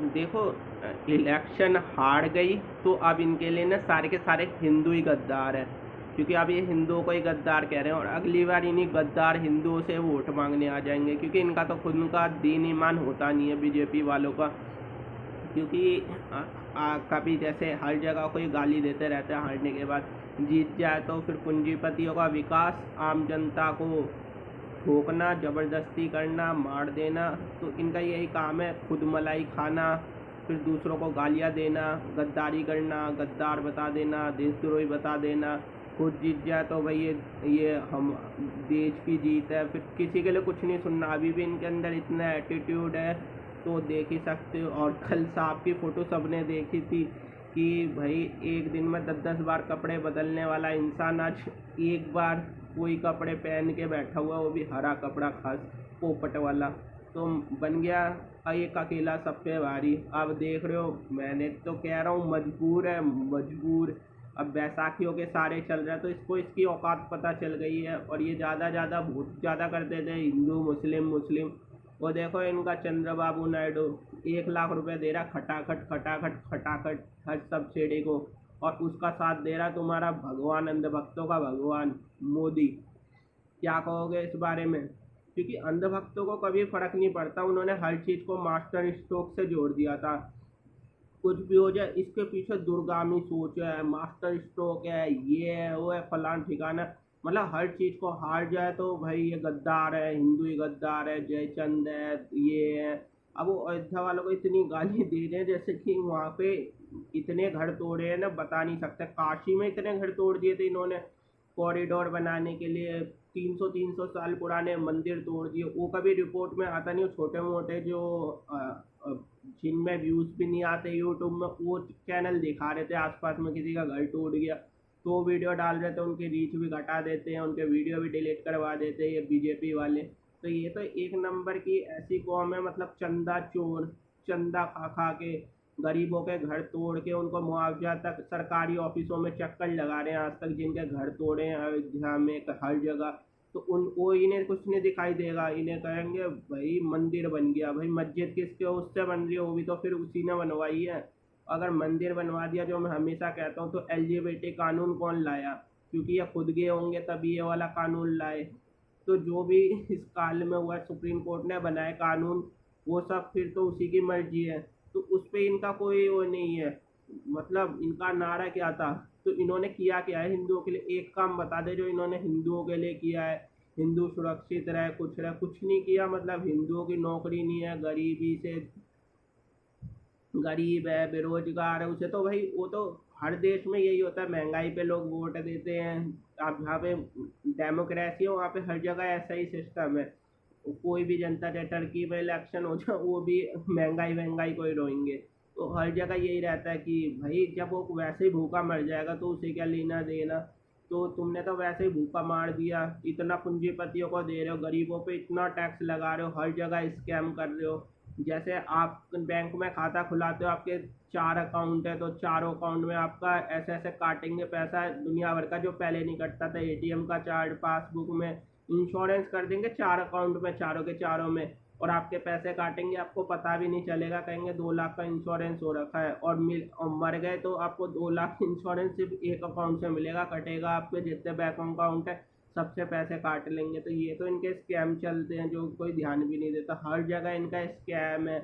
देखो, इलेक्शन हार गई तो अब इनके लिए ना सारे के सारे हिंदू ही गद्दार है, क्योंकि अब ये हिंदुओं को ही गद्दार कह रहे हैं और अगली बार इन्हीं गद्दार हिंदुओं से वोट मांगने आ जाएंगे, क्योंकि इनका तो खुद का दीन ईमान होता नहीं है बीजेपी वालों का। क्योंकि कभी जैसे हर जगह कोई गाली देते रहते हैं, हारने के बाद जीत जाए तो फिर पूंजीपतियों का विकास, आम जनता को ठोकना, ज़बरदस्ती करना, मार देना। तो इनका यही काम है, खुद मलाई खाना, फिर दूसरों को गालियाँ देना, गद्दारी करना, गद्दार बता देना, देशद्रोही बता देना। खुद जीत जाए तो भाई ये हम देश की जीत है, फिर किसी के लिए कुछ नहीं सुनना। अभी भी इनके अंदर इतना एटीट्यूड है, तो देख ही सकते हो। और कल साहब की फ़ोटो सबने देखी थी कि भाई एक दिन में 10-10 बार कपड़े बदलने वाला इंसान आज एक बार कोई कपड़े पहन के बैठा हुआ, वो भी हरा कपड़ा, खास पोपट वाला। तो बन गया एक अकेला सब पे भारी। अब देख रहे हो, मैंने तो कह रहा हूँ मजबूर है, मजबूर। अब बैसाखियों के सारे चल रहे हैं तो इसको इसकी औकात पता चल गई है, और ये ज़्यादा बहुत ज़्यादा करते थे, हिंदू मुस्लिम मुस्लिम। वो देखो इनका चंद्रबाबू नायडू 1 लाख रुपए दे रहा खटाखट खटाखट खटाखट हर सब्सिडी को, और उसका साथ दे रहा तुम्हारा भगवान, अंधभक्तों का भगवान मोदी। क्या कहोगे इस बारे में? क्योंकि अंधभक्तों को कभी फर्क नहीं पड़ता, उन्होंने हर चीज़ को मास्टर स्ट्रोक से जोड़ दिया था। कुछ भी हो जाए, इसके पीछे दूरगामी सोच है, मास्टर स्ट्रोक है, ये है वो है, फलान ठिकाना। मतलब हर चीज़ को हार जाए तो भाई ये गद्दार है, हिंदू ही गद्दार है, जयचंद है, ये है। अब वो अयोध्या वालों को इतनी गाली दे रहे हैं जैसे कि वहाँ पे इतने घर तोड़े हैं ना, बता नहीं सकते। काशी में इतने घर तोड़ दिए थे इन्होंने कॉरिडोर बनाने के लिए, 300-300 साल पुराने मंदिर तोड़ दिए। वो कभी रिपोर्ट में आता नहीं, वो छोटे मोटे जो अ, जिनमें व्यूज़ भी नहीं आते यूट्यूब में, वो चैनल दिखा रहे थे आसपास में किसी का घर टूट गया, तो वीडियो डाल रहे थे, उनकी रीच भी घटा देते हैं, उनके वीडियो भी डिलीट करवा देते हैं ये बीजेपी वाले। तो ये तो एक नंबर की ऐसी कौम है, मतलब चंदा चोर, चंदा खा खा के गरीबों के घर तोड़ के उनको मुआवजा तक सरकारी ऑफिसों में चक्कर लगा रहे हैं आज तक, जिनके घर तोड़े हैं अयोध्या में हर जगह। तो उन वो इन्हें कुछ नहीं दिखाई देगा, इन्हें कहेंगे भाई मंदिर बन गया। भाई मस्जिद किसके उससे बन रही है, वो भी तो फिर उसी ने बनवाई है। अगर मंदिर बनवा दिया, जो मैं हमेशा कहता हूँ, तो एलजीबीटी कानून कौन लाया? क्योंकि ये खुद गए होंगे तभी ये वाला कानून लाए। तो जो भी इस काल में हुआ, सुप्रीम कोर्ट ने बनाए कानून, वो सब फिर तो उसी की मर्जी है। तो उस पे इनका कोई वो नहीं है। मतलब इनका नारा क्या था? तो इन्होंने किया क्या है हिंदुओं के लिए? एक काम बता दे जो इन्होंने हिंदुओं के लिए किया है। हिंदू सुरक्षित रहे, कुछ रहे, कुछ नहीं किया। मतलब हिंदुओं की नौकरी नहीं है, गरीबी से, गरीब है, बेरोजगार है, उसे तो भाई वो तो हर देश में यही होता है, महंगाई पे लोग वोट देते हैं। आप जहाँ पे डेमोक्रेसी है वहाँ पे हर जगह ऐसा ही सिस्टम है। कोई भी जनता चाहे टर्की में इलेक्शन हो जाए, वो भी महंगाई महंगाई को ही रोएंगे। तो हर जगह यही रहता है कि भाई जब वो वैसे ही भूखा मर जाएगा तो उसे क्या लेना देना। तो तुमने तो वैसे ही भूखा मार दिया, इतना पूंजीपतियों को दे रहे हो, गरीबों पे इतना टैक्स लगा रहे हो, हर जगह स्कैम कर रहे हो। जैसे आप बैंक में खाता खुलाते हो, आपके 4 अकाउंट है, तो चारों अकाउंट में आपका ऐसे ऐसे काटेंगे पैसा दुनिया भर का, जो पहले नहीं कटता था। एटीएम का चार्ज, पासबुक में, इंश्योरेंस कर देंगे 4 अकाउंट में, चारों के चारों में, और आपके पैसे काटेंगे, आपको पता भी नहीं चलेगा। कहेंगे 2 लाख का इंश्योरेंस हो रखा है, और मर गए तो आपको 2 लाख इंश्योरेंस सिर्फ एक अकाउंट से मिलेगा, कटेगा आपके जितने बैंक अकाउंट है सबसे पैसे काट लेंगे। तो ये तो इनके स्कैम चलते हैं जो कोई ध्यान भी नहीं देता, हर जगह इनका स्कैम है।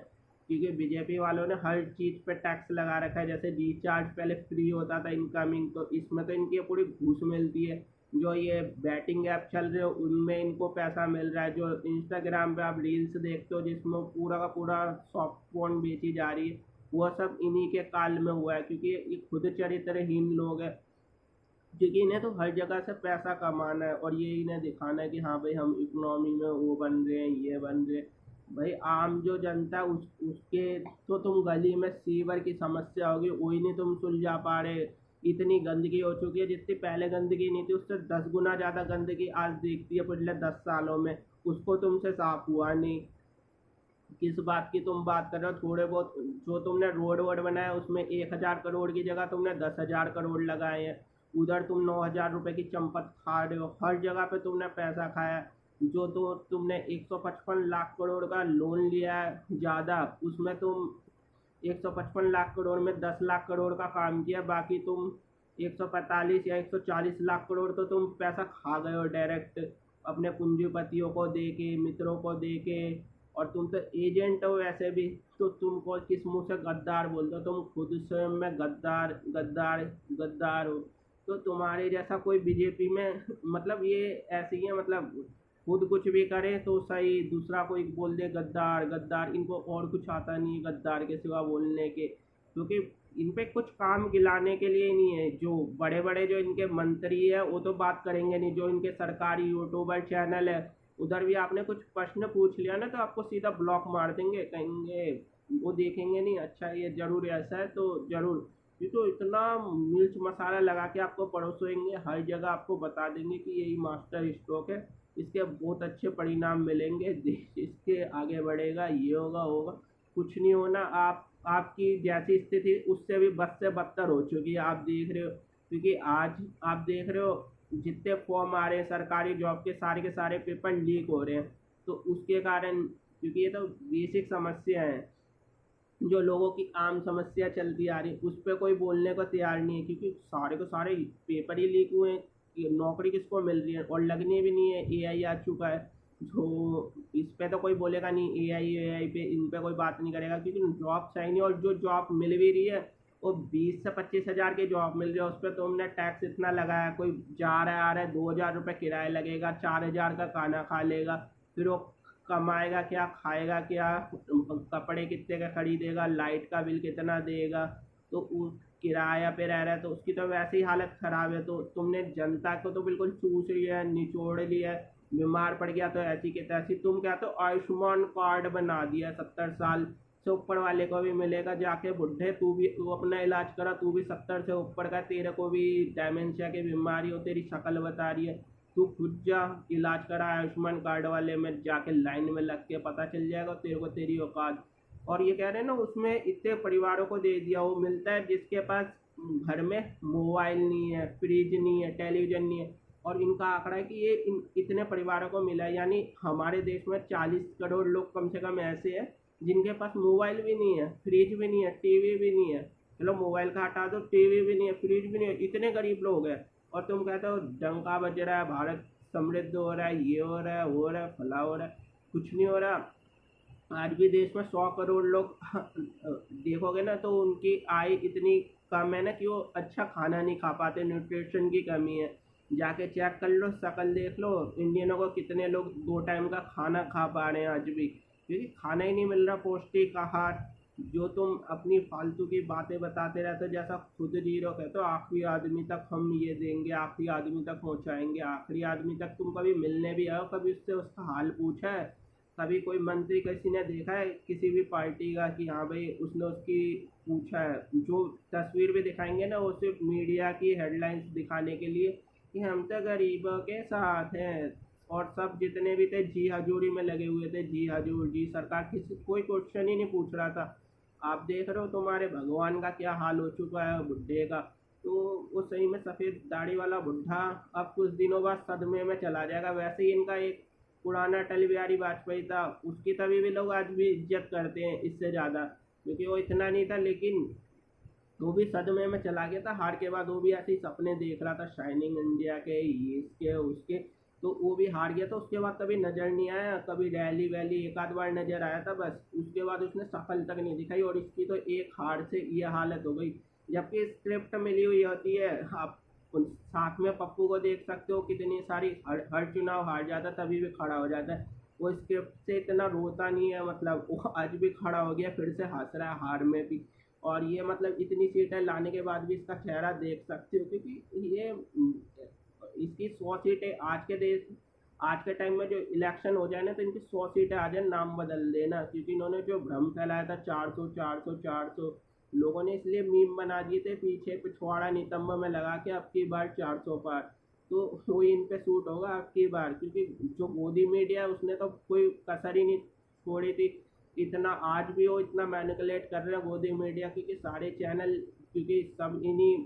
क्योंकि बीजेपी वालों ने हर चीज़ पे टैक्स लगा रखा है। जैसे रिचार्ज पहले फ्री होता था इनकमिंग, तो इसमें तो इनकी पूरी घूस मिलती है। जो ये बैटिंग ऐप चल रहे हो उनमें इनको पैसा मिल रहा है। जो इंस्टाग्राम पे आप रील्स देखते हो जिसमें पूरा का पूरा सॉफ्ट फोन बेची जा रही है, वो सब इन्हीं के काल में हुआ है। क्योंकि ये खुद चरित्रहीन लोग हैं, क्योंकि इन्हें तो हर जगह से पैसा कमाना है, और ये इन्हें दिखाना है कि हाँ भाई हम इकोनॉमी में वो बन रहे हैं, ये बन रहे हैं। भाई आम जो जनता है उसके तो तुम गली में सीवर की समस्या होगी, वही नहीं तुम सुलझा पा रहे। इतनी गंदगी हो चुकी है, जितनी पहले गंदगी नहीं थी उससे 10 गुना ज़्यादा गंदगी आज दिखती है पिछले 10 सालों में। उसको तुमसे साफ हुआ नहीं। किस बात की तुम बात कर रहे हो? थोड़े बहुत जो तुमने रोड वोड बनाया उसमें 1,000 करोड़ की जगह तुमने 10,000 करोड़ लगाए हैं। उधर तुम 9,000 रुपए की चंपत खा रहे हो, हर जगह पे तुमने पैसा खाया है। जो तुमने 155 लाख करोड़ का लोन लिया है ज़्यादा, उसमें तुम 155 लाख करोड़ में 10 लाख करोड़ का काम किया, बाकी तुम 145 या 140 लाख करोड़ तो तुम पैसा खा गए हो डायरेक्ट, अपने पूंजीपतियों को दे के, मित्रों को दे के। और तुम तो एजेंट हो वैसे भी, तो तुमको किस मुंह से गद्दार बोलते हो? तुम खुद स्वयं में गद्दार गद्दार गद्दार हो। तो तुम्हारे जैसा कोई बीजेपी में मतलब ये ऐसे ही है, मतलब खुद कुछ भी करे तो सही, दूसरा कोई बोल दे गद्दार गद्दार। इनको और कुछ आता नहीं गद्दार के सिवा बोलने के, क्योंकि इन पे कुछ काम गिलाने के लिए नहीं है। जो बड़े बड़े जो इनके मंत्री है वो तो बात करेंगे नहीं, जो इनके सरकारी यूट्यूबर चैनल है उधर भी आपने कुछ प्रश्न पूछ लिया ना तो आपको सीधा ब्लॉक मार देंगे, कहेंगे वो देखेंगे नहीं, अच्छा ये जरूर ऐसा है तो जरूर। ये तो इतना मिर्च मसाला लगा के आपको परोसेंगे, हर जगह आपको बता देंगे कि यही मास्टर स्ट्रोक है, इसके बहुत अच्छे परिणाम मिलेंगे, देश इसके आगे बढ़ेगा, ये होगा होगा। कुछ नहीं होना। आपकी जैसी स्थिति उससे भी बद से बदतर हो चुकी है, आप देख रहे हो। क्योंकि आज आप देख रहे हो जितने फॉर्म आ रहे हैं सरकारी जॉब के सारे पेपर लीक हो रहे हैं, तो उसके कारण, क्योंकि ये तो बेसिक समस्या है जो लोगों की आम समस्या चलती आ रही है, उस पर कोई बोलने को तैयार नहीं है, क्योंकि सारे को सारे पेपर ही लीक हुए हैं। कि नौकरी किसको मिल रही है और लगनी भी नहीं है, एआई आ चुका है। जो इस पे तो कोई बोलेगा नहीं, एआई पे इन पे कोई बात नहीं करेगा, क्योंकि जॉब चाहिए नहीं। और जो जॉब मिल भी रही है वो 20 से 25 हज़ार की जॉब मिल रही है, उस पर तुमने टैक्स इतना लगाया, कोई जा रहा है आ रहा है, 2,000 रुपये किराया लगेगा, 4,000 का खाना खा लेगा, फिर वो कमाएगा क्या, खाएगा क्या, कपड़े कितने का खरीदेगा, लाइट का बिल कितना देगा। तो उस किराया पे रह रहा है तो उसकी तो वैसे ही हालत खराब है। तो तुमने जनता को तो बिल्कुल चूस लिया है, निचोड़ लिया है। बीमार पड़ गया तो ऐसी के तैसी, तुम क्या तो आयुष्मान कार्ड बना दिया, 70 साल से ऊपर वाले को भी मिलेगा, जाके बुढ़े तू अपना इलाज करा, तू भी 70 से ऊपर का, तेरे को भी डायमेंशिया की बीमारी हो, तेरी शक्ल बता रही है, तू खुद जा इलाज करा आयुष्मान कार्ड वाले में, जाके लाइन में लग के पता चल जाएगा तेरे को तेरी औकात। और ये कह रहे हैं ना उसमें इतने परिवारों को दे दिया, वो मिलता है जिसके पास घर में मोबाइल नहीं है, फ्रिज नहीं है, टेलीविजन नहीं है। और इनका आंकड़ा है कि ये इतने परिवारों को मिला है, यानी हमारे देश में 40 करोड़ लोग कम से कम ऐसे हैं जिनके पास मोबाइल भी नहीं है, फ्रिज भी नहीं है, टीवी भी नहीं है। चलो मोबाइल का हटा दो, टीवी भी नहीं है, फ्रिज भी नहीं है, इतने गरीब लोग हैं। और तुम कहते हो डंका बज रहा है, भारत समृद्ध हो रहा है, ये हो रहा है, वो हो रहा है, फला हो रहा है। कुछ नहीं हो रहा। आज भी देश में 100 करोड़ लोग देखोगे ना तो उनकी आय इतनी कम है ना कि वो अच्छा खाना नहीं खा पाते, न्यूट्रिशन की कमी है। जाके चेक कर लो, शकल देख लो, इंडियनों को कितने लोग 2 टाइम का खाना खा पा रहे हैं आज भी, क्योंकि खाना ही नहीं मिल रहा पौष्टिक आहार। जो तुम अपनी फालतू की बातें बताते रहते हो, जैसा खुद जी रहे हो, कहते हो आखिरी आदमी तक हम ये देंगे, आखिरी आदमी तक पहुंचाएंगे। आखिरी आदमी तक तुम कभी मिलने भी आओ, कभी उससे उसका हाल पूछा है? कभी कोई मंत्री किसी ने देखा है किसी भी पार्टी का कि हाँ भाई उसने उसकी पूछा है? जो तस्वीर भी दिखाएंगे ना वो सिर्फ मीडिया की हेडलाइंस दिखाने के लिए कि हम तो गरीबों के साथ हैं। और सब जितने भी थे जी हजूरी में लगे हुए थे, जी हजूर जी सरकार, किसी कोई क्वेश्चन ही नहीं पूछ रहा था। आप देख रहे हो तुम्हारे भगवान का क्या हाल हो चुका है बुढ़े का। तो वो सही में सफ़ेद दाढ़ी वाला बुढ़ा अब कुछ दिनों बाद सदमे में चला जाएगा। वैसे ही इनका एक पुराना अटल बिहारी वाजपेयी था, उसकी तभी भी लोग आज भी इज्जत करते हैं इससे ज़्यादा, क्योंकि वो इतना नहीं था लेकिन वो भी सदमे में चला गया था हार के बाद। वो भी ऐसे ही सपने देख रहा था शाइनिंग इंडिया के, ये इसके उसके, तो वो भी हार गया था। उसके बाद कभी नज़र नहीं आया, कभी रैली वैली एक आध बार नज़र आया था बस, उसके बाद उसने शक्ल तक नहीं दिखाई। और इसकी तो एक हार से ये हालत हो गई, जबकि स्क्रिप्ट मिली हुई होती है। आप साथ में पप्पू को देख सकते हो, कितनी सारी हर चुनाव हार जाता तभी भी खड़ा हो जाता है। वो स्क्रिप्ट से इतना रोता नहीं है, मतलब वो आज भी खड़ा हो गया, फिर से हंस रहा है हार में भी। और ये मतलब इतनी सीटें लाने के बाद भी इसका चेहरा देख सकते हो, क्योंकि ये इसकी 100 सीटें आज के टाइम में जो इलेक्शन हो जाए ना तो इनकी 100 सीटें आ जाए, नाम बदल देना। क्योंकि इन्होंने जो भ्रम फैलाया था 400 400 400, लोगों ने इसलिए मीम बना दिए थे पीछे पिछवाड़ा नितंब में लगा के अब की बार 400 पार। तो वो इन पे सूट होगा अब की बार, क्योंकि जो मोदी मीडिया है उसने तो कोई कसर ही नहीं छोड़ी थी। इतना आज भी वो इतना मैनिपुलेट कर रहे हैं मोदी मीडिया, क्योंकि सारे चैनल, क्योंकि सब इन्हीं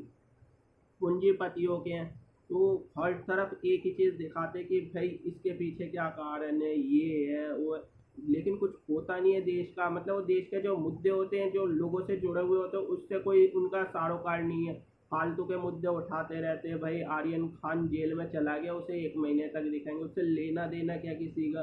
पूंजीपतियों के हैं। तो हर तरफ एक ही चीज़ दिखाते कि भाई इसके पीछे क्या कारण है, ये है वो है। लेकिन कुछ होता नहीं है देश का, मतलब वो देश के जो मुद्दे होते हैं, जो लोगों से जुड़े हुए होते हैं, उससे कोई उनका सारोकार नहीं है। फालतू के मुद्दे उठाते रहते हैं। भाई आर्यन खान जेल में चला गया, उसे 1 महीने तक दिखाएंगे, उससे लेना देना क्या किसी का।